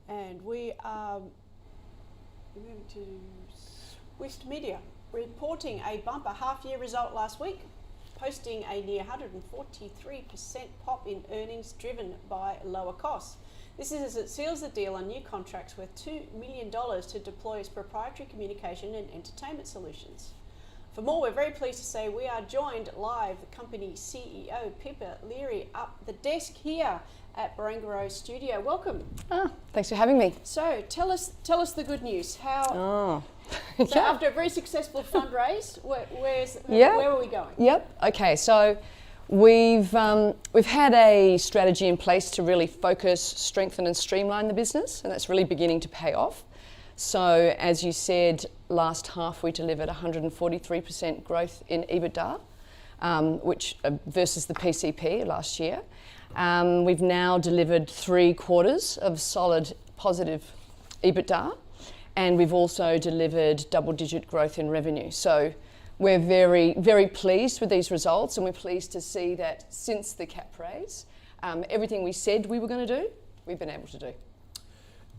And we are moving to Swift Media, reporting a bumper half-year result last week, posting a near 143% pop in earnings driven by lower costs. This is as it seals the deal on new contracts worth $2 million to deploy its proprietary communication and entertainment solutions. For more, we're very pleased to say we are joined live, the company CEO Pippa Leary, up the desk here at Barangaroo Studio. Welcome. Thanks for having me. So tell us the good news. So Yeah. after a very successful fundraise, where are we going? Yep. Okay. So we've had a strategy in place to really focus, strengthen, and streamline the business, and that's really beginning to pay off. So as you said, last half we delivered 143% growth in EBITDA, which versus the PCP last year. We've now delivered 3 quarters of solid positive EBITDA, and we've also delivered double-digit growth in revenue. So we're very, very pleased with these results, and we're pleased to see that since the cap raise, everything we said we were going to do, we've been able to do.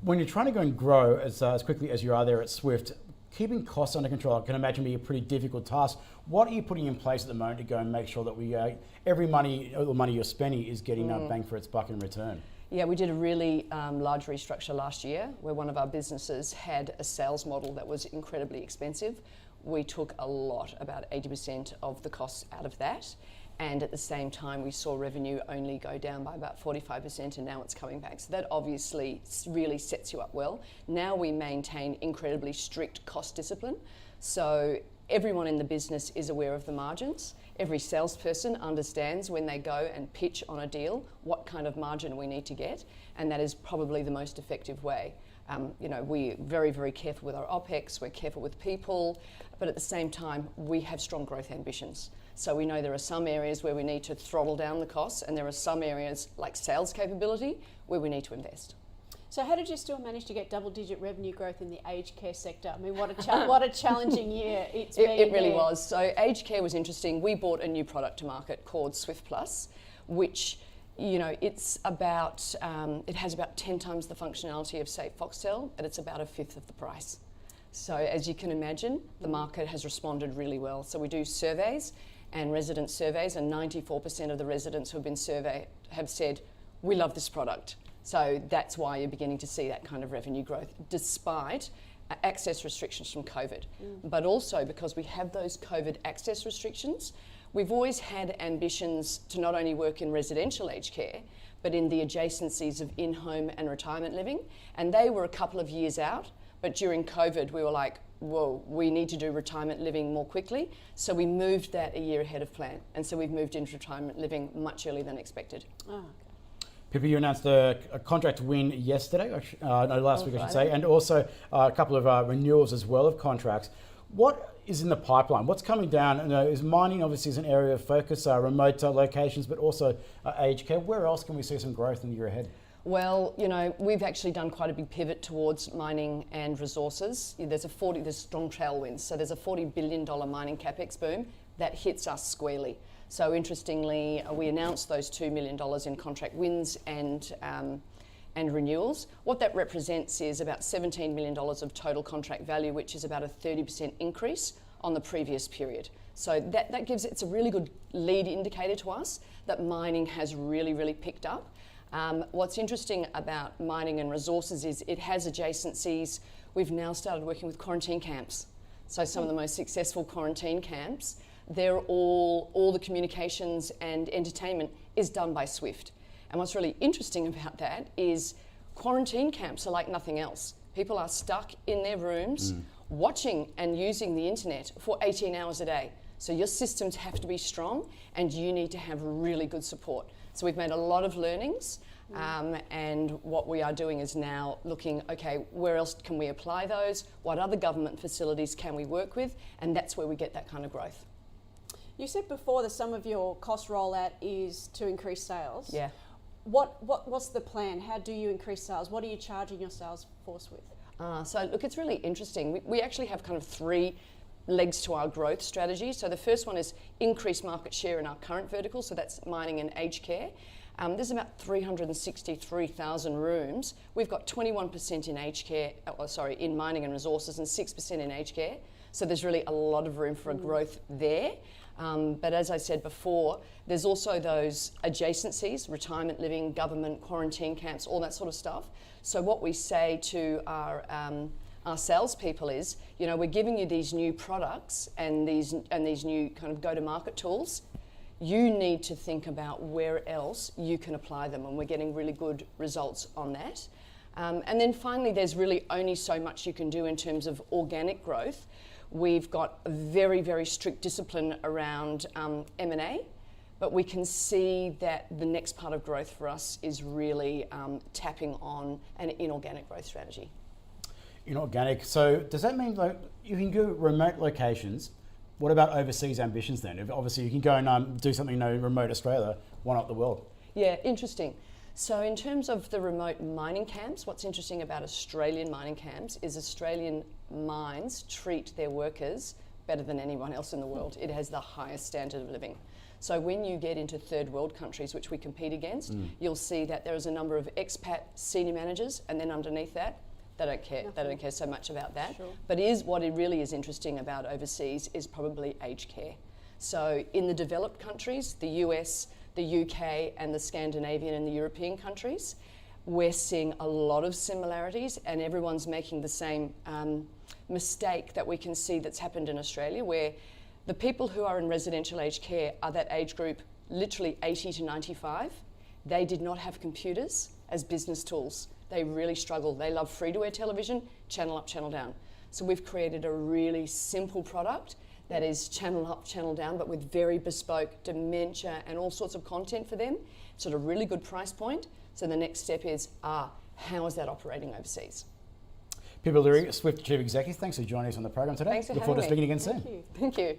When you're trying to go and grow as quickly as you are there at Swift, keeping costs under control, I can imagine be a pretty difficult task. What are you putting in place at the moment to go and make sure that all the money you're spending is getting bang for its buck in return? Yeah, we did a really large restructure last year where one of our businesses had a sales model that was incredibly expensive. We took a lot, about 80% of the costs out of that. And at the same time, we saw revenue only go down by about 45%, and now it's coming back. So that obviously really sets you up well. Now we maintain incredibly strict cost discipline. So everyone in the business is aware of the margins. Every salesperson understands when they go and pitch on a deal what kind of margin we need to get, and that is probably the most effective way. We're very, very careful with our OPEX, we're careful with people, but at the same time, we have strong growth ambitions. So we know there are some areas where we need to throttle down the costs, and there are some areas like sales capability where we need to invest. So how did you still manage to get double-digit revenue growth in the aged care sector? I mean, what a challenging year it's been. It really was. So aged care was interesting. We brought a new product to market called Swift Plus, which it's about, it has about 10 times the functionality of, say, Foxtel, but it's about 1/5 of the price. So as you can imagine, the market has responded really well. So we do surveys and resident surveys, and 94% of the residents who have been surveyed have said, we love this product. So that's why you're beginning to see that kind of revenue growth, despite access restrictions from COVID. But also because we have those COVID access restrictions, we've always had ambitions to not only work in residential aged care, but in the adjacencies of in-home and retirement living. And they were a couple of years out, but during COVID, we were like, whoa, we need to do retirement living more quickly. So we moved that a year ahead of plan. And so we've moved into retirement living much earlier than expected. Oh, okay. Pippa, you announced a contract win yesterday, last week I should say, and also a couple of renewals as well of contracts. What is in the pipeline? What's coming down? Is mining obviously is an area of focus, remote locations, but also aged care. Where else can we see some growth in the year ahead? Well, we've actually done quite a big pivot towards mining and resources. There's strong tailwinds. So there's a $40 billion mining capex boom that hits us squarely. So interestingly, we announced those $2 million in contract wins and renewals. What that represents is about $17 million of total contract value, which is about a 30% increase on the previous period. So that gives it's a really good lead indicator to us that mining has really, really picked up. What's interesting about mining and resources is it has adjacencies. We've now started working with quarantine camps. So some of the most successful quarantine camps, they're all the communications and entertainment is done by Swift. And what's really interesting about that is quarantine camps are like nothing else. People are stuck in their rooms watching and using the internet for 18 hours a day. So your systems have to be strong and you need to have really good support. So we've made a lot of learnings and what we are doing is now looking, okay, where else can we apply those? What other government facilities can we work with? And that's where we get that kind of growth. You said before that some of your cost rollout is to increase sales. Yeah. What's the plan? How do you increase sales? What are you charging your sales force with? So look, it's really interesting. We actually have kind of 3 legs to our growth strategy. So the first one is increase market share in our current vertical. So that's mining and aged care. There's about 363,000 rooms. We've got 21% in aged care, in mining and resources, and 6% in aged care. So there's really a lot of room for growth there. But as I said before, there's also those adjacencies, retirement living, government, quarantine camps, all that sort of stuff. So what we say to our salespeople is, you know, we're giving you these new products and these new kind of go-to-market tools. You need to think about where else you can apply them, and we're getting really good results on that. And then finally, there's really only so much you can do in terms of organic growth. We've got a very, very strict discipline around M&A, but we can see that the next part of growth for us is really tapping on an inorganic growth strategy. Inorganic. So does that mean like you can go remote locations? What about overseas ambitions then? If obviously you can go and do something in remote Australia, why not the world? Yeah, interesting. So in terms of the remote mining camps, what's interesting about Australian mining camps is Australian mines treat their workers better than anyone else in the world. It has the highest standard of living. So when you get into third world countries, which we compete against, you'll see that there is a number of expat senior managers, and then underneath that, they don't care. They don't care so much about that. Sure. But what it really is interesting about overseas is probably aged care. So in the developed countries, the US, the UK, and the Scandinavian and the European countries, we're seeing a lot of similarities, and everyone's making the same mistake that we can see that's happened in Australia, where the people who are in residential aged care are that age group, literally 80 to 95. They did not have computers as business tools. They really struggle. They love free-to-air television, channel up, channel down. So we've created a really simple product that is channel up, channel down, but with very bespoke dementia and all sorts of content for them. Sort of really good price point. So the next step is, how is that operating overseas? Pippa Leary, Swift Chief Executive, thanks for joining us on the program today. Thanks for Look forward to having me. speaking again soon. Thank you. Thank you.